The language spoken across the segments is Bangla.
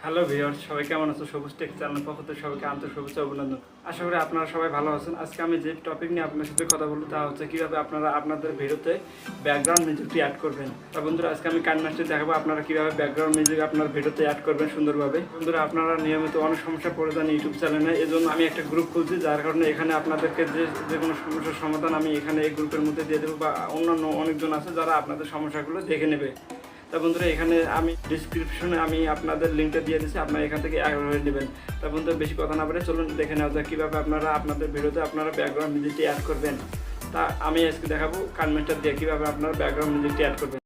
হ্যালো ভিউয়ার্স, সবাই কেমন আছো? সবুজ টেক চ্যানেল পক্ষ থেকে সবাইকে আন্তরিক শুভেচ্ছা অভিনন্দন। আশা করি আপনারা সবাই ভালো আছেন। আজকে আমি যে টপিক নিয়ে আপনার সাথে কথা বলবো তা হচ্ছে কীভাবে আপনারা আপনাদের ভিডিওতে ব্যাকগ্রাউন্ড মিউজিকটি অ্যাড করবেন। তা বন্ধুরা, আজকে আমি কাইনমাস্টার দেখাবো আপনারা কীভাবে ব্যাকগ্রাউন্ড মিউজিক আপনার ভিডিওতে অ্যাড করবেন সুন্দরভাবে। বন্ধুরা, আপনারা নিয়মিত অনেক সমস্যা পড়ে যান ইউটিউব চ্যানেলে, এই জন্য আমি একটা গ্রুপ খুলছি, যার কারণে এখানে আপনাদেরকে যে কোনো সমস্যার সমাধান আমি এখানে এই গ্রুপের মধ্যে দিয়ে দেবো, বা অন্যান্য অনেকজন আছে যারা আপনাদের সমস্যাগুলো দেখে নেবে। তা বন্ধুরা, এখানে আমি ডিসক্রিপশনে আমি আপনাদের লিঙ্কটা দিয়ে দিচ্ছি, আপনারা এখান থেকে অ্যাড হয়ে নেবেন। তা বন্ধুরা, বেশি কথা না বলে চলুন দেখে নেওয়া যায় কীভাবে আপনারা আপনাদের ভিডিওতে আপনারা ব্যাকগ্রাউন্ড মিউজিকটি অ্যাড করবেন। তা আমি আজকে দেখাবো কাইনমাস্টার দিয়ে কীভাবে আপনারা ব্যাকগ্রাউন্ড মিউজিকটি অ্যাড করবেন।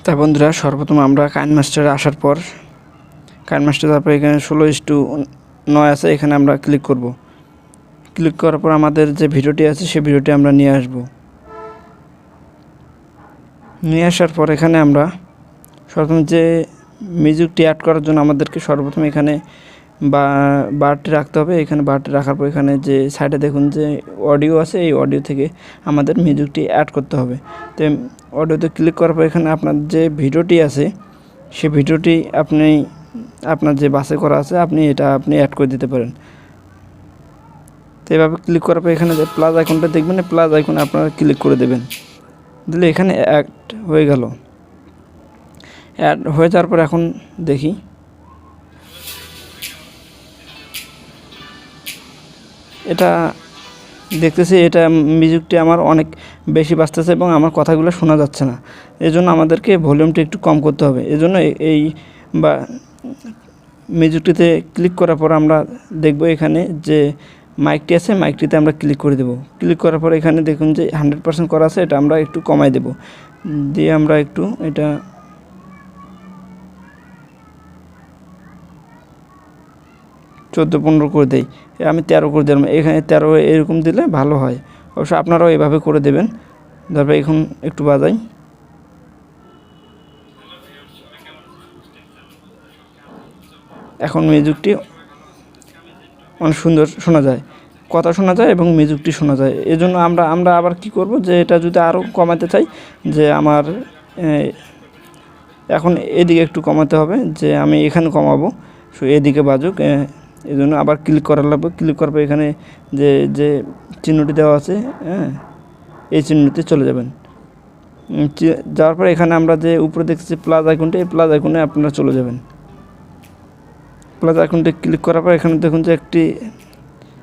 তা বন্ধুরা, সর্বপ্রথম আমরা কাইনমাস্টারে আসার পর তারপর এখানে 16:9 আছে, এখানে আমরা ক্লিক করব। ক্লিক করার পর আমাদের যে ভিডিওটি আছে সেই ভিডিওটি আমরা নিয়ে আসব। নিয়ে আসার পর এখানে আমরা সর্বপ্রথম যে মিউজিকটি অ্যাড করার জন্য আমাদেরকে সর্বপ্রথম এখানে বারটি রাখতে হবে। এখানে বারটি রাখার পর এখানে যে সাইডে দেখুন যে অডিও আছে, এই অডিও থেকে আমাদের মিউজিকটি অ্যাড করতে হবে। তো অডিওতে ক্লিক করার পর এখানে আপনার যে ভিডিওটি আছে সেই ভিডিওটি আপনার যে বাসে করা আছে আপনি অ্যাড করে দিতে পারেন। তো এভাবে ক্লিক করার পর এখানে যে প্লাস আইকনটা দেখবেন, প্লাস আইকনে আপনারা ক্লিক করে দেবেন, দিলে এখানে অ্যাড হয়ে গেল। অ্যাড হয়ে যাওয়ার পর এখন দেখি, এটা দেখতেছি এটা মিউজিকটি আমার অনেক বেশি বাজতেছে এবং আমার কথাগুলো শোনা যাচ্ছে না। এজন্য আমাদেরকে ভলিউমটা একটু কম করতে হবে। এজন্য এই মিউজিকটিতে ক্লিক করার পর আমরা দেখব এখানে যে মাইকটি আছে, মাইকটিতে আমরা ক্লিক করে দেব। ক্লিক করার পর এখানে দেখুন যে 100% করা আছে, এটা আমরা একটু কমাই দেব, দিয়ে আমরা একটু এটা 14-15 করে দেই। আমি 13 করে দিলাম, এখানে 13 এরকম দিলে ভালো হয়। অবশ্য আপনারাও এভাবে করে দেবেন। তারপরে এখন একটু বাজাই। এখন মিউজিকটি অনেক সুন্দর শোনা যায়, কথা শোনা যায় এবং মিউজিকটি শোনা যায়। এজন্য আমরা আবার কি করব, যে এটা যদি আরও কমাতে চাই, যে আমার এখন এদিকে একটু কমাতে হবে, যে আমি এখানে কমাবো, এদিকে বাজুক। এই জন্য আবার ক্লিক করা লাগবে। ক্লিক করার পর এখানে যে চিহ্নটি দেওয়া আছে, এই চিহ্নতে চলে যাবেন। যাওয়ার পর এখানে আমরা যে উপরে দেখছি প্লাস আইকনটি, এই প্লাস আইকনে আপনারা চলে যাবেন। প্লাস আইকনটি ক্লিক করার পর এখানে দেখুন যে একটি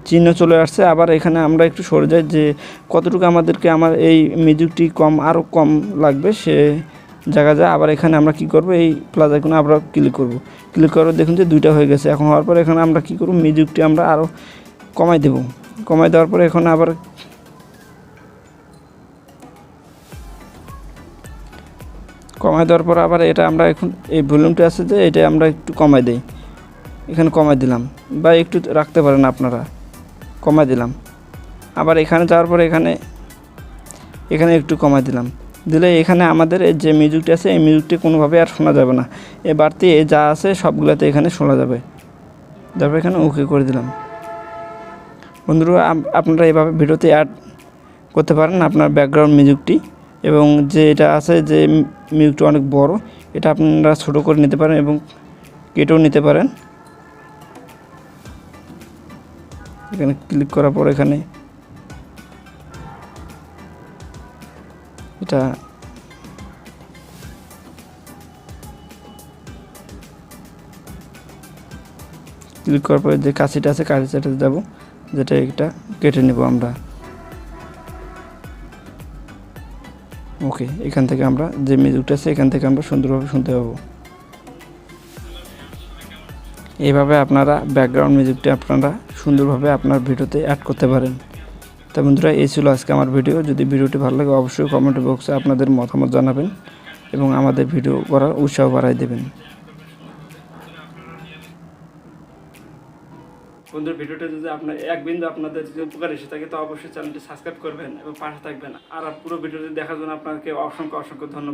চিহ্ন চলে আসছে। আবার এখানে আমরা একটু সরে যাই, যে কতটুকু আমাদেরকে আমার এই মিউজিকটি আরও কম লাগবে সে জায়গা যায়। আবার এখানে আমরা কি করব, এই প্লাস আইকনে আমরা ক্লিক করব। ক্লিক করার দেখুন যে 2টা হয়ে গেছে। এখন হওয়ার পর এখানে আমরা কি করব, মিউজিকটি আমরা আরও কমাই দেব। কমাই দেওয়ার পরে এখন আবার এটা আমরা এখন এই ভলিউমটা আছে যে এটা আমরা একটু কমাই দেই। এখানে কমাই দিলাম, বা একটু রাখতে পারেন আপনারা, কমাই দিলাম। আবার এখানে যাওয়ার পরে এখানে একটু কমাই দিলে এখানে আমাদের যে মিউজিকটি আছে এই মিউজিকটি কোনোভাবে আর শোনা যাবে না। এ বাড়তি যা আছে সবগুলোতে এখানে শোনা যাবে। তারপর এখানে ওকে করে দিলাম। বন্ধুরা, আপনারা এভাবে ভিডিওতে অ্যাড করতে পারেন আপনার ব্যাকগ্রাউন্ড মিউজিকটি। এবং যে এটা আছে যে মিউজিকটি অনেক বড়, এটা আপনারা ছোটো করে নিতে পারেন এবং কেটেও নিতে পারেন। এখানে ক্লিক করার পর এখানে এটা ক্লিক করার পরে যে কাছিটা আছে কাছিটাতে যাব, যেটা এটা কেটে নেব আমরা। ওকে, এখান থেকে আমরা যে মিউজিকটা আছে এখান থেকে আমরা সুন্দরভাবে শুনতে পাবো। এইভাবে আপনারা ব্যাকগ্রাউন্ড মিউজিকটি আপনারা সুন্দরভাবে আপনার ভিডিওতে অ্যাড করতে পারেন। তো বন্ধুরা, এই ছিল আজকে আমার ভিডিও। যদি ভিডিওটি ভালো লাগে অবশ্যই কমেন্ট বক্সে আপনাদের মতামত জানাবেন এবং আমাদের ভিডিও করার উৎসাহ বাড়াই দেবেন। বন্ধুর ভিডিওটা যদি আপনার এক বিন্দু আপনাদের যদি উপকার এসে থাকে, তো অবশ্যই চ্যানেলটি সাবস্ক্রাইব করবেন এবং পাশে থাকবেন। আর পুরো ভিডিওটি দেখার জন্য আপনাকে অসংখ্য ধন্যবাদ।